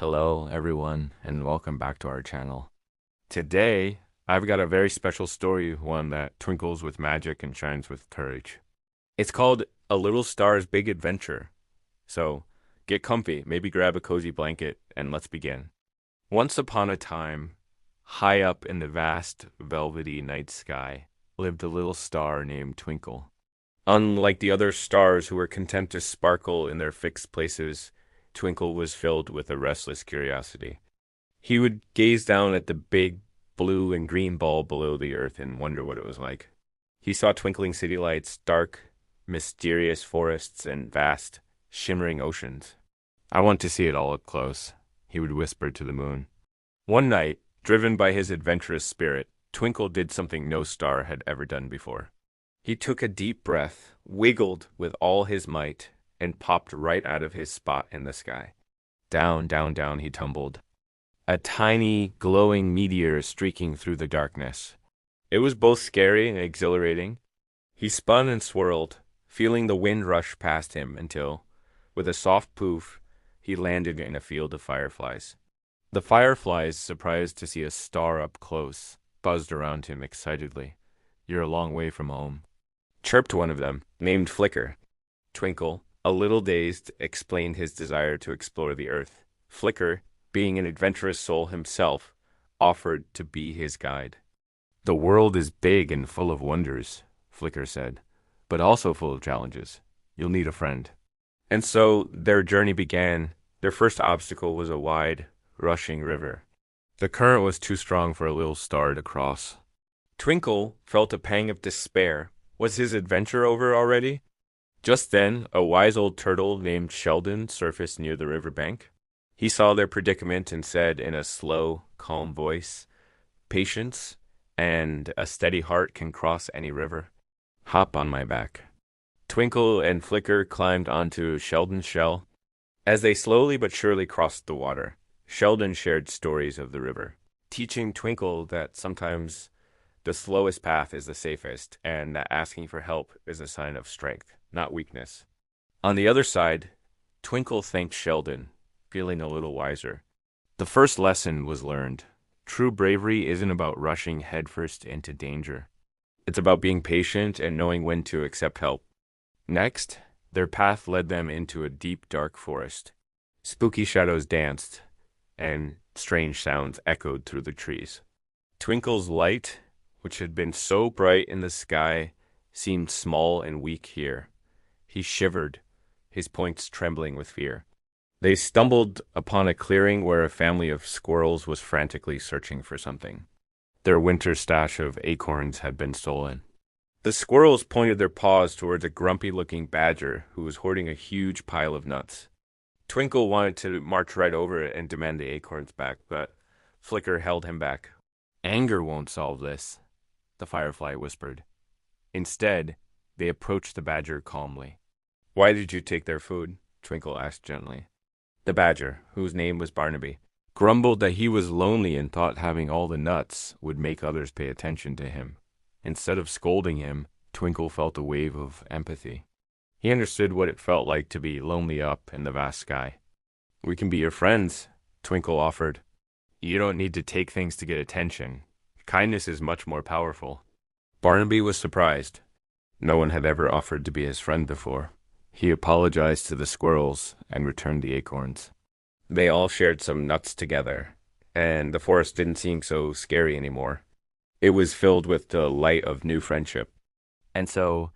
Hello, everyone, and welcome back to our channel. Today, I've got a very special story, one that twinkles with magic and shines with courage. It's called A Little Star's Big Adventure. So, get comfy, maybe grab a cozy blanket, and let's begin. Once upon a time, high up in the vast, velvety night sky, lived a little star named Twinkle. Unlike the other stars who were content to sparkle in their fixed places, Twinkle was filled with a restless curiosity. He would gaze down at the big blue and green ball below the earth and wonder what it was like. He saw twinkling city lights, dark, mysterious forests, and vast, shimmering oceans. "I want to see it all up close," he would whisper to the moon. One night, driven by his adventurous spirit, Twinkle did something no star had ever done before. He took a deep breath, wiggled with all his might, and popped right out of his spot in the sky. Down, down, down he tumbled, a tiny, glowing meteor streaking through the darkness. It was both scary and exhilarating. He spun and swirled, feeling the wind rush past him until, with a soft poof, he landed in a field of fireflies. The fireflies, surprised to see a star up close, buzzed around him excitedly. "You're a long way from home," chirped one of them, named Flicker. Twinkle, a little dazed, explained his desire to explore the earth. Flicker, being an adventurous soul himself, offered to be his guide. "The world is big and full of wonders," Flicker said, "but also full of challenges. You'll need a friend." And so their journey began. Their first obstacle was a wide, rushing river. The current was too strong for a little star to cross. Twinkle felt a pang of despair. Was his adventure over already? Just then, a wise old turtle named Sheldon surfaced near the riverbank. He saw their predicament and said in a slow, calm voice, "Patience and a steady heart can cross any river. Hop on my back." Twinkle and Flicker climbed onto Sheldon's shell. As they slowly but surely crossed the water, Sheldon shared stories of the river, teaching Twinkle that sometimes the slowest path is the safest, and that asking for help is a sign of strength, not weakness. On the other side, Twinkle thanked Sheldon, feeling a little wiser. The first lesson was learned. True bravery isn't about rushing headfirst into danger. It's about being patient and knowing when to accept help. Next, their path led them into a deep, dark forest. Spooky shadows danced, and strange sounds echoed through the trees. Twinkle's light, which had been so bright in the sky, seemed small and weak here. He shivered, his points trembling with fear. They stumbled upon a clearing where a family of squirrels was frantically searching for something. Their winter stash of acorns had been stolen. The squirrels pointed their paws towards a grumpy-looking badger who was hoarding a huge pile of nuts. Twinkle wanted to march right over it and demand the acorns back, but Flicker held him back. "Anger won't solve this," the firefly whispered. Instead, they approached the badger calmly. "Why did you take their food?" Twinkle asked gently. The badger, whose name was Barnaby, grumbled that he was lonely and thought having all the nuts would make others pay attention to him. Instead of scolding him, Twinkle felt a wave of empathy. He understood what it felt like to be lonely up in the vast sky. "We can be your friends," Twinkle offered. "You don't need to take things to get attention. Kindness is much more powerful." Barnaby was surprised. No one had ever offered to be his friend before. He apologized to the squirrels and returned the acorns. They all shared some nuts together, and the forest didn't seem so scary anymore. It was filled with the light of new friendship. And so,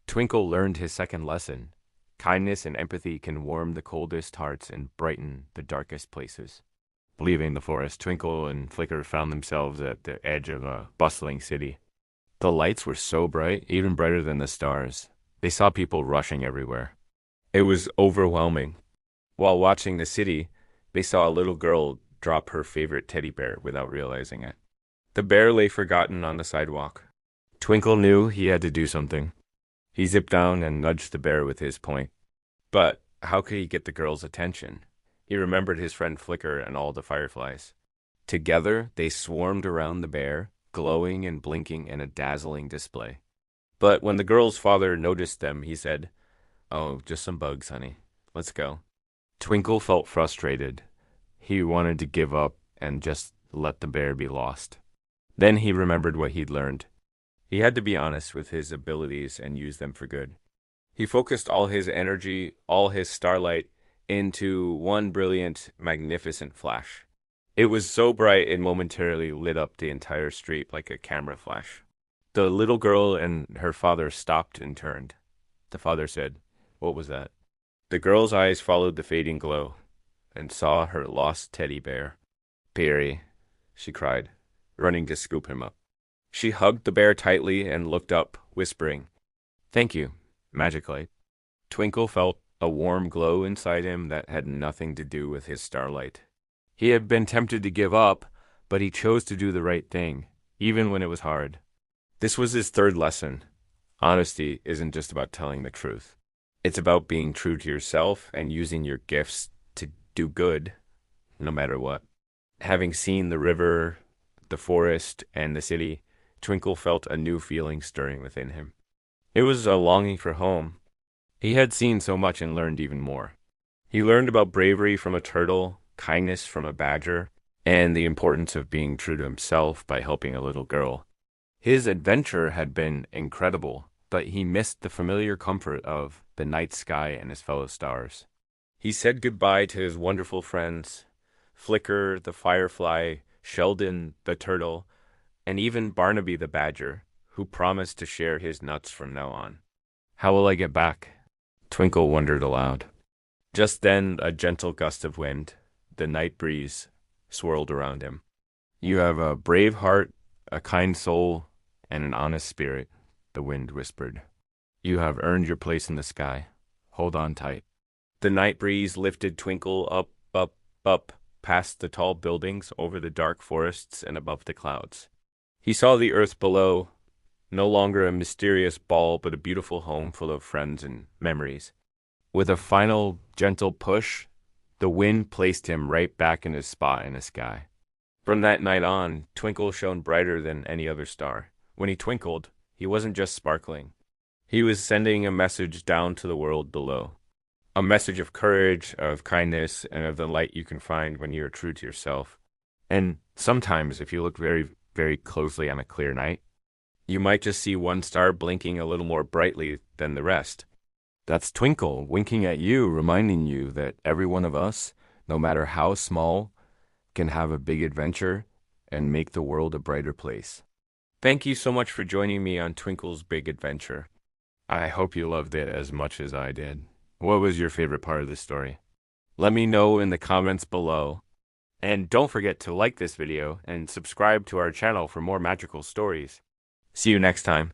Twinkle learned his second lesson. Kindness and empathy can warm the coldest hearts and brighten the darkest places. Leaving the forest, Twinkle and Flicker found themselves at the edge of a bustling city. The lights were so bright, even brighter than the stars. They saw people rushing everywhere. It was overwhelming. While watching the city, they saw a little girl drop her favorite teddy bear without realizing it. The bear lay forgotten on the sidewalk. Twinkle knew he had to do something. He zipped down and nudged the bear with his point. But how could he get the girl's attention? He remembered his friend Flicker and all the fireflies. Together, they swarmed around the bear, glowing and blinking in a dazzling display. But when the girl's father noticed them, he said, "Oh, just some bugs, honey. Let's go." Twinkle felt frustrated. He wanted to give up and just let the bear be lost. Then he remembered what he'd learned. He had to be honest with his abilities and use them for good. He focused all his energy, all his starlight, into one brilliant, magnificent flash. It was so bright it momentarily lit up the entire street like a camera flash. The little girl and her father stopped and turned. The father said, "What was that?" The girl's eyes followed the fading glow and saw her lost teddy bear. "Peary," she cried, running to scoop him up. She hugged the bear tightly and looked up, whispering, "Thank you, Magic Light." Twinkle felt a warm glow inside him that had nothing to do with his starlight. He had been tempted to give up, but he chose to do the right thing, even when it was hard. This was his third lesson. Honesty isn't just about telling the truth. It's about being true to yourself and using your gifts to do good, no matter what. Having seen the river, the forest, and the city, Twinkle felt a new feeling stirring within him. It was a longing for home. He had seen so much and learned even more. He learned about bravery from a turtle, kindness from a badger, and the importance of being true to himself by helping a little girl. His adventure had been incredible, but he missed the familiar comfort of the night sky and his fellow stars. He said goodbye to his wonderful friends, Flicker the firefly, Sheldon the turtle, and even Barnaby the badger, who promised to share his nuts from now on. How will I get back? Twinkle wondered aloud. Just then, a gentle gust of wind, the night breeze, swirled around him. "You have a brave heart, a kind soul, and an honest spirit," the wind whispered. "You have earned your place in the sky. Hold on tight." The night breeze lifted Twinkle up, up, up, past the tall buildings, over the dark forests, and above the clouds. He saw the earth below, no longer a mysterious ball, but a beautiful home full of friends and memories. With a final, gentle push, the wind placed him right back in his spot in the sky. From that night on, Twinkle shone brighter than any other star. When he twinkled, he wasn't just sparkling. He was sending a message down to the world below. A message of courage, of kindness, and of the light you can find when you are true to yourself. And sometimes, if you look very, very closely on a clear night, you might just see one star blinking a little more brightly than the rest. That's Twinkle winking at you, reminding you that every one of us, no matter how small, can have a big adventure and make the world a brighter place. Thank you so much for joining me on Twinkle's Big Adventure. I hope you loved it as much as I did. What was your favorite part of the story? Let me know in the comments below. And don't forget to like this video and subscribe to our channel for more magical stories. See you next time.